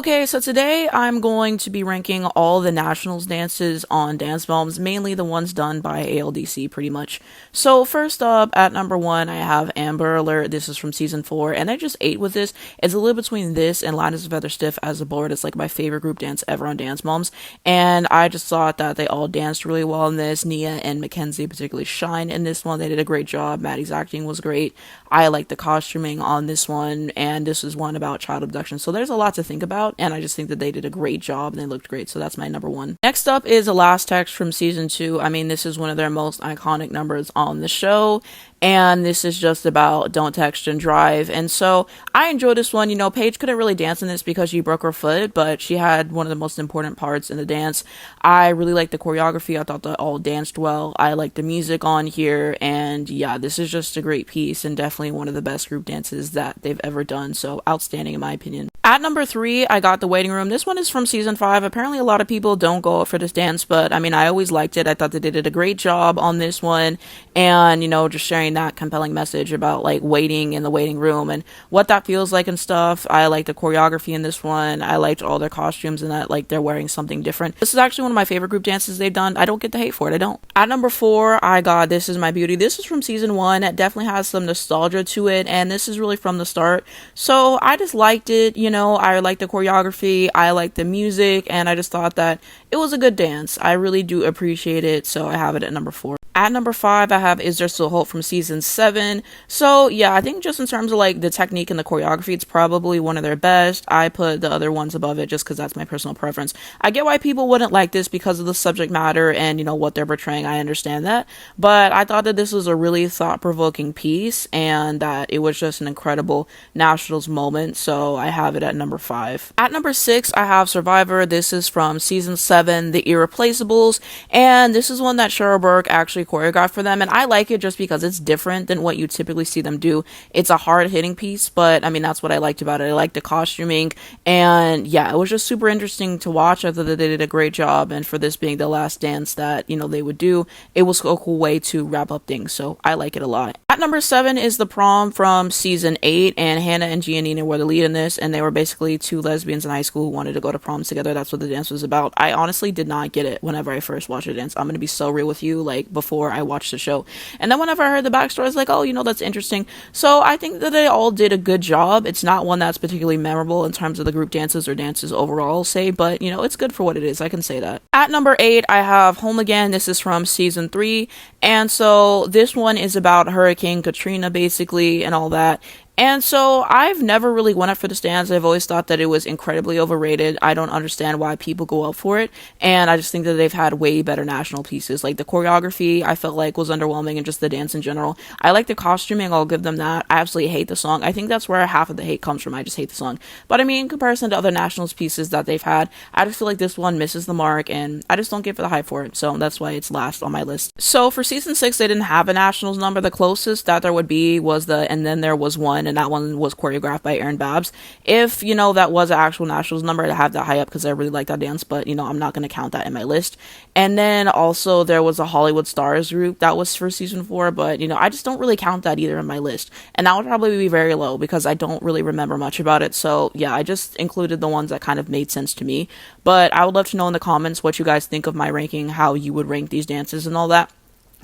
Okay, so today I'm going to be ranking all the nationals dances on Dancemoms, mainly the ones done by ALDC pretty much. So first up, at number 1, I have Amber Alert. This is from season 4, and I just ate with this. It's a little between this and Linus Feather Stiff as a board. It's like my favorite group dance ever on Dancemoms, and I just thought that they all danced really well in this. Nia and Mackenzie particularly shine in this one. They did a great job. Maddie's acting was great. I like the costuming on this one, and this is one about child abduction. So there's a lot to think about, and I just think that they did a great job and they looked great. So that's my number 1. Next up is The Last Text from season 2. I mean, this is one of their most iconic numbers on the show. And this is just about don't text and drive. And so I enjoyed this one. You know, Paige couldn't really dance in this because she broke her foot, but she had one of the most important parts in the dance. I really liked the choreography. I thought they all danced well. I liked the music on here. And yeah, this is just a great piece and definitely one of the best group dances that they've ever done. So outstanding in my opinion. At number 3, I got The Waiting Room. This one is from season 5. Apparently a lot of people don't go out for this dance, but I mean, I always liked it. I thought that they did a great job on this one. And, you know, just sharing that compelling message about like waiting in the waiting room and what that feels like and stuff. I like the choreography in this one. I liked all their costumes and that like they're wearing something different. This is actually one of my favorite group dances they've done. I don't get the hate for it. I don't. At number 4, I got This Is My Beauty. This is from season 1. It definitely has some nostalgia to it, and this is really from the start. So I just liked it. You know, I liked the choreography. I liked the music, and I just thought that it was a good dance. I really do appreciate it, so I have it at number 4. At number 5, I have Is There Still Hope from season 7. So yeah, I think just in terms of like the technique and the choreography, it's probably one of their best. I put the other ones above it just because that's my personal preference. I get why people wouldn't like this because of the subject matter and, you know, what they're portraying. I understand that. But I thought that this was a really thought-provoking piece and that it was just an incredible nationals moment. So I have it at number 5. At number 6, I have Survivor. This is from season 7, The Irreplaceables. And this is one that Cheryl Burke actually choreographed for them, and I like it just because it's different than what you typically see them do. It's a hard-hitting piece, but I mean, that's what I liked about it. I liked the costuming, and yeah, it was just super interesting to watch. I thought that they did a great job, and for this being the last dance that, you know, they would do, it was a cool way to wrap up things, so I like it a lot. At number 7 is The Prom from season 8, and Hannah and Gianina were the lead in this, and they were basically two lesbians in high school who wanted to go to prom together. That's what the dance was about. I honestly did not get it whenever I first watched the dance. I'm gonna be so real with you, like, before I watched the show. And then whenever I heard the backstory, I was like, oh, you know, that's interesting. So I think that they all did a good job. It's not one that's particularly memorable in terms of the group dances or dances overall, say, but, you know, it's good for what it is. I can say that. At number 8, I have Home Again. This is from season 3. And so this one is about Hurricane Katrina, basically, and all that. And so I've never really went up for this dance. I've always thought that it was incredibly overrated. I don't understand why people go up for it. And I just think that they've had way better national pieces. Like the choreography, I felt like was underwhelming, and just the dance in general. I like the costuming. I'll give them that. I absolutely hate the song. I think that's where half of the hate comes from. I just hate the song. But I mean, in comparison to other nationals pieces that they've had, I just feel like this one misses the mark, and I just don't give it the hype for it. So that's why it's last on my list. So for season 6, they didn't have a nationals number. The closest that there would be was the And Then There Was One, and that one was choreographed by Aaron Babs. If, you know, that was an actual nationals number, I'd have that high up because I really like that dance, but, you know, I'm not going to count that in my list. And then also there was a Hollywood Stars group that was for season 4, but, you know, I just don't really count that either in my list. And that would probably be very low because I don't really remember much about it. So yeah, I just included the ones that kind of made sense to me. But I would love to know in the comments what you guys think of my ranking, how you would rank these dances and all that.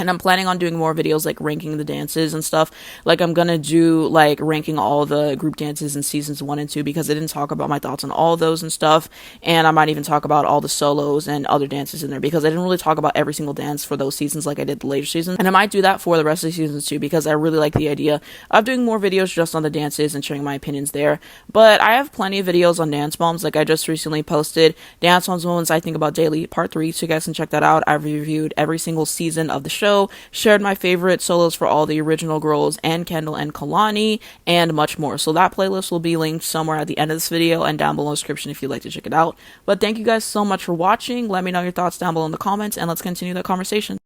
And I'm planning on doing more videos like ranking the dances and stuff. Like I'm gonna do like ranking all the group dances in seasons 1 and 2 because I didn't talk about my thoughts on all of those and stuff. And I might even talk about all the solos and other dances in there because I didn't really talk about every single dance for those seasons like I did the later seasons. And I might do that for the rest of the seasons too because I really like the idea of doing more videos just on the dances and sharing my opinions there. But I have plenty of videos on Dancemoms. Like I just recently posted Dancemoms Moments I Think About Daily Part 3, so you guys can check that out. I've reviewed every single season of the show, shared my favorite solos for all the original girls and Kendall and Kalani, and much more. So that playlist will be linked somewhere at the end of this video and down below in the description if you'd like to check it out. But thank you guys so much for watching. Let me know your thoughts down below in the comments, and let's continue the conversation.